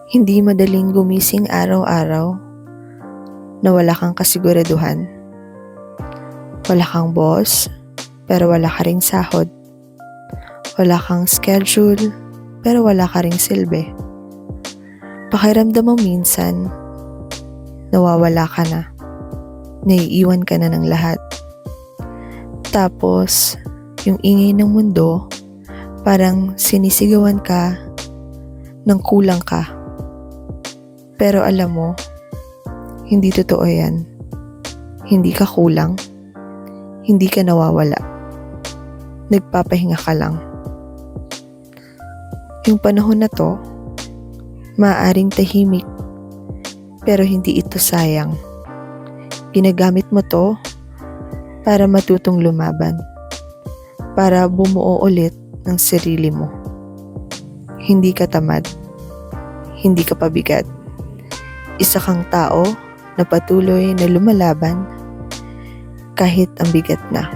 Hindi madaling gumising araw-araw na wala kang kasiguraduhan. Wala kang boss, pero wala ka ring sahod. Wala kang schedule, pero wala ka ring silbi. Pakiramdam mo minsan, nawawala ka na. Naiiwan ka na ng lahat. Tapos, yung ingay ng mundo, parang sinisigawan ka ng kulang ka. Pero alam mo, hindi totoo yan. Hindi ka kulang. Hindi ka nawawala. Nagpapahinga ka lang. Yung panahon na to, maaaring tahimik, pero hindi ito sayang. Ginagamit mo to para matutong lumaban. Para bumuo ulit ng sarili mo. Hindi ka tamad. Hindi ka pabigat. Isa kang tao na patuloy na lumalaban kahit ang bigat na.